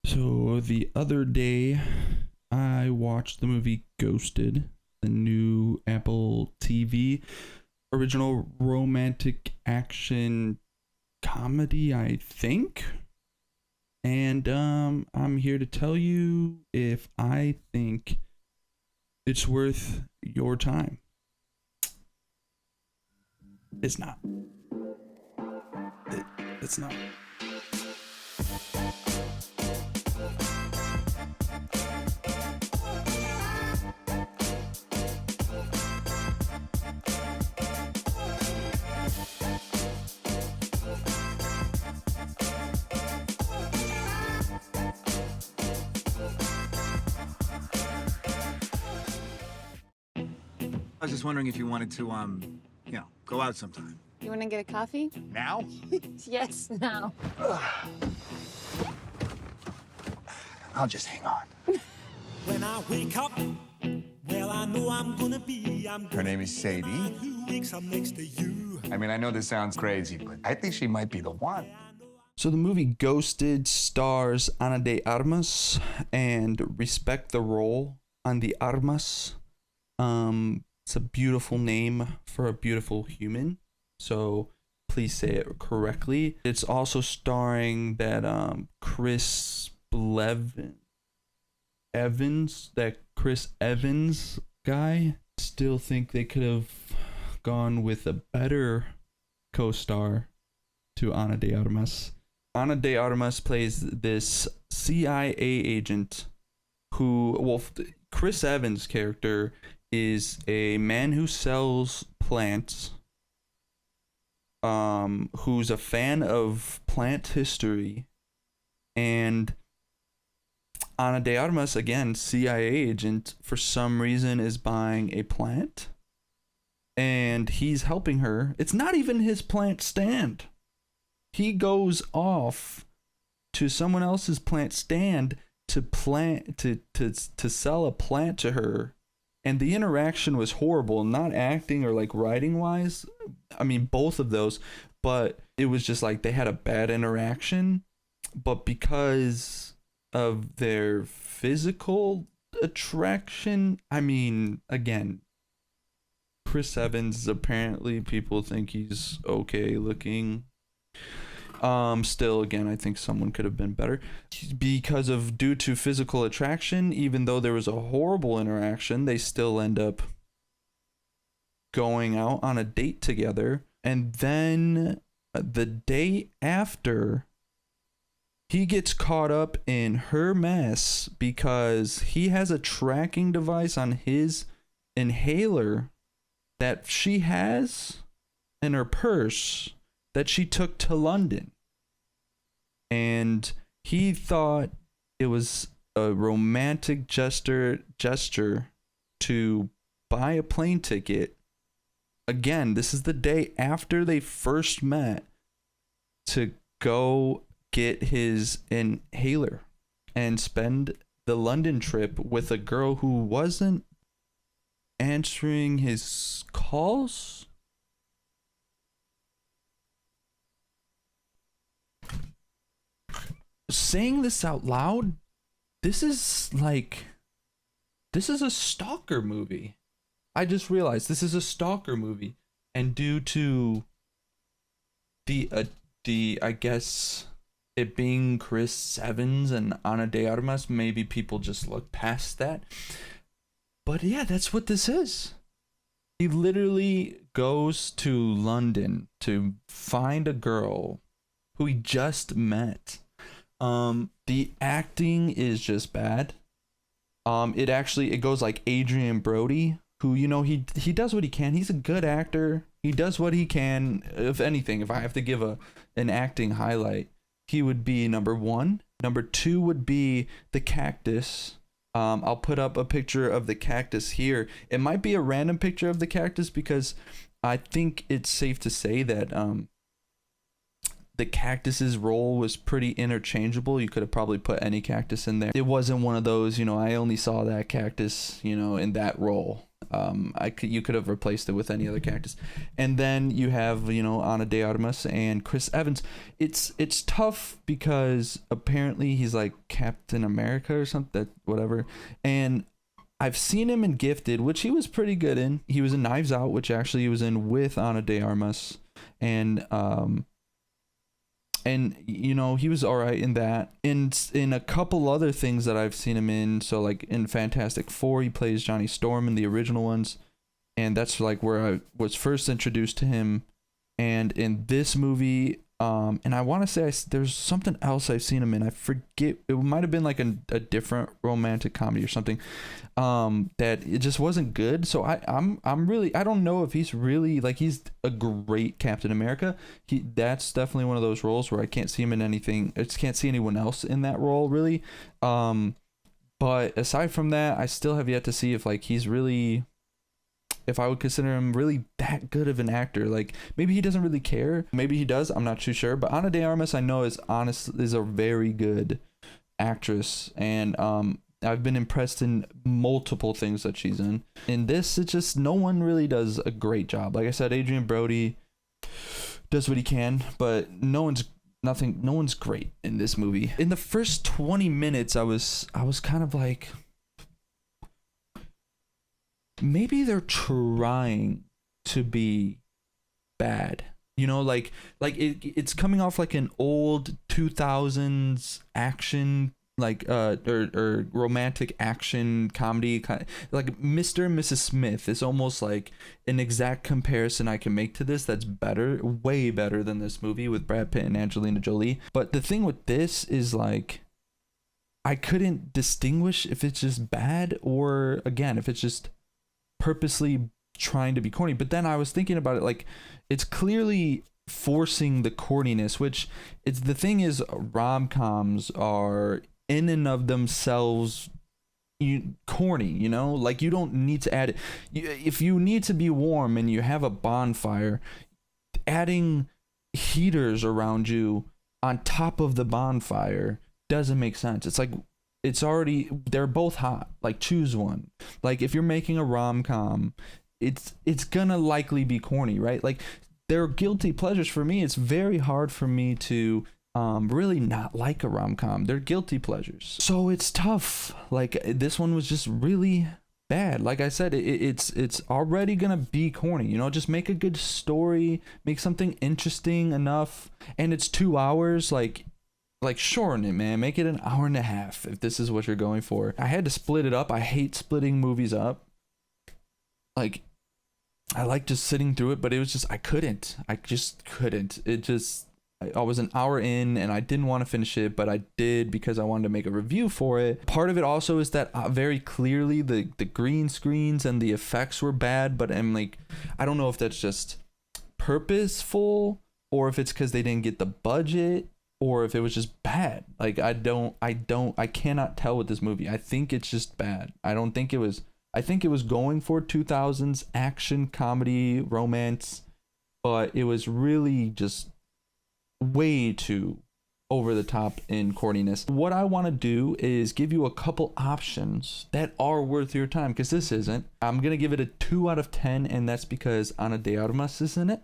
So the other day, I watched the movie Ghosted, the new Apple TV original romantic action comedy, I think. And I'm here to tell you if I think it's worth your time. It's not. It's not. I was just wondering if you wanted to, go out sometime. You want to get a coffee? Now? Yes, now. I'll just hang on. When I wake up, well, I know I'm gonna be. Her name is Sadie. Who wakes up next to you? I mean, I know this sounds crazy, but I think she might be the one. So the movie Ghosted stars Ana de Armas and Respect the Role on the Armas. It's a beautiful name for a beautiful human, so please say it correctly. It's also starring that Chris Evans guy. Still think they could have gone with a better co-star to Ana de Armas. Ana de Armas plays this CIA agent who, well, Chris Evans' character is a man who sells plants, who's a fan of plant history, and Ana de Armas, again, CIA agent, for some reason is buying a plant, and he's helping her. It's not even his plant stand. He goes off to someone else's plant stand to sell a plant to her. And the interaction was horrible, not acting or like writing wise. I mean, both of those, but it was just like they had a bad interaction. But because of their physical attraction, I mean, again, Chris Evans, apparently people think he's okay looking. Still, again, I think someone could have been better due to physical attraction. Even though there was a horrible interaction, they still end up going out on a date together. And then the day after, he gets caught up in her mess because he has a tracking device on his inhaler that she has in her purse that she took to London. And he thought it was a romantic gesture to buy a plane ticket. Again, this is the day after they first met, to go get his inhaler and spend the London trip with a girl who wasn't answering his calls. Saying this out loud, this is a Stalker movie. I just realized this is a Stalker movie, and due to the I guess it being Chris Evans and Ana de Armas, maybe people just look past that. But yeah, that's what this is. He literally goes to London to find a girl who he just met. The acting is just bad. It goes like Adrian Brody, who, he does what he can. He's a good actor. He does what he can. If anything, if I have to give an acting highlight, he would be number one. Number two would be the cactus. I'll put up a picture of the cactus here. It might be a random picture of the cactus because I think it's safe to say that the cactus's role was pretty interchangeable. You could have probably put any cactus in there. It wasn't one of those, I only saw that cactus, in that role. You could have replaced it with any other characters. And then you have, you know, Ana de Armas and Chris Evans. It's tough because apparently he's like Captain America or something, whatever. And I've seen him in Gifted, which he was pretty good in. He was in Knives Out, which actually he was in with Ana de Armas. And you know, he was all right in that. In a couple other things that I've seen him in, so like in Fantastic Four, he plays Johnny Storm in the original ones, and that's like where I was first introduced to him. And in this movie, and I want to say there's something else I've seen him in. I forget, it might have been like a different romantic comedy or something, that it just wasn't good. So I'm really, I don't know if he's really like, he's a great Captain America. That's definitely one of those roles where I can't see him in anything. I just can't see anyone else in that role really. But aside from that, I still have yet to see if like he's really, if I would consider him really that good of an actor. Like maybe he doesn't really care, maybe he does, I'm not too sure. But Ana de Armas I know is a very good actress, and I've been impressed in multiple things that she's in. In this, it's just no one really does a great job. Like I said, Adrian Brody does what he can, but no one's great in this movie. In the first 20 minutes I was kind of like, maybe they're trying to be bad, you know, like it's coming off like an old 2000s action, like or romantic action comedy, kind of like Mr. and Mrs. Smith is almost like an exact comparison I can make to this. That's better, way better than this movie with Brad Pitt and Angelina Jolie. But the thing with this is like, I couldn't distinguish if it's just bad or, again, if it's just purposely trying to be corny. But then I was thinking about it, like it's clearly forcing the corniness, which it's the thing is, rom-coms are in and of themselves corny, you know, like you don't need to add it. If you need to be warm and you have a bonfire, adding heaters around you on top of the bonfire doesn't make sense. It's like, it's already, they're both hot, like choose one. Like if you're making a rom-com, it's gonna likely be corny, right? Like they're guilty pleasures for me. It's very hard for me to really not like a rom-com. They're guilty pleasures, so it's tough. Like this one was just really bad. Like I said, it's already gonna be corny, you know. Just make a good story, make something interesting enough. And it's 2 hours, like shorten it, man. Make it an hour and a half if this is what you're going for. I had to split it up. I hate splitting movies up. Like I like just sitting through it, but it was just, I just couldn't. I was an hour in and I didn't want to finish it, but I did because I wanted to make a review for it. Part of it also is that very clearly the green screens and the effects were bad, but I'm like, I don't know if that's just purposeful or if it's because they didn't get the budget or if it was just bad. Like I cannot tell with this movie. I think it's just bad. I think it was going for 2000s action, comedy, romance, but it was really just way too over the top in corniness. What I want to do is give you a couple options that are worth your time, because this isn't. I'm going to give it a 2 out of 10, and that's because Ana de Armas is in it,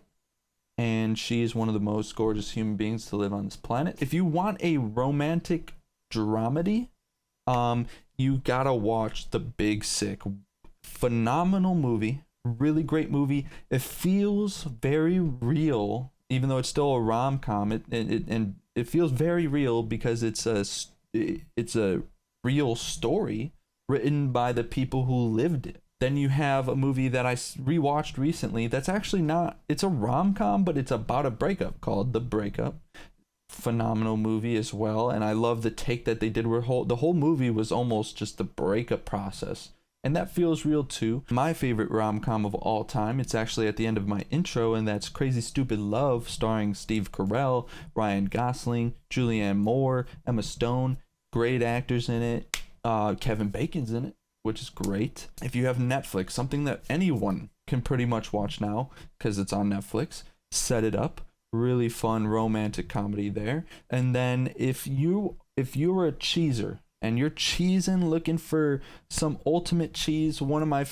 and she is one of the most gorgeous human beings to live on this planet. If you want a romantic dramedy, you gotta watch The Big Sick. Phenomenal movie, really great movie. It feels very real, even though it's still a rom-com. It feels very real because it's a real story written by the people who lived it. Then you have a movie that I rewatched recently that's actually not, it's a rom-com, but it's about a breakup called The Breakup. Phenomenal movie as well, and I love the take that they did where the whole movie was almost just the breakup process, and that feels real too. My favorite rom-com of all time, it's actually at the end of my intro, and that's Crazy Stupid Love, starring Steve Carell, Ryan Gosling, Julianne Moore, Emma Stone. Great actors in it. Kevin Bacon's in it, which is great. If you have Netflix, something that anyone can pretty much watch now because it's on Netflix, set it up. Really fun romantic comedy there. And then if you were a cheeser and you're cheesing, looking for some ultimate cheese, one of my,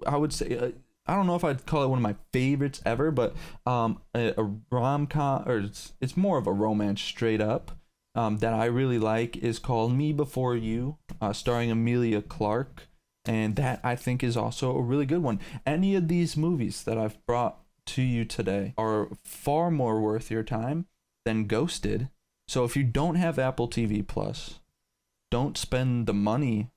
I would say, I don't know if I'd call it one of my favorites ever, but a rom-com, or it's more of a romance straight up, that I really like is called Me Before You, starring Emilia Clarke. And that I think is also a really good one. Any of these movies that I've brought to you today are far more worth your time than Ghosted. So if you don't have Apple TV Plus, don't spend the money.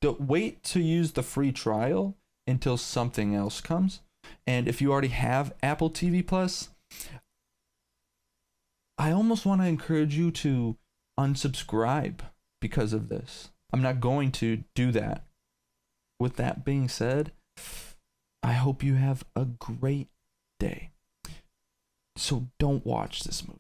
Wait to use the free trial until something else comes. And if you already have Apple TV Plus, I almost want to encourage you to unsubscribe because of this. I'm not going to do that. With that being said, I hope you have a great day. So don't watch this movie.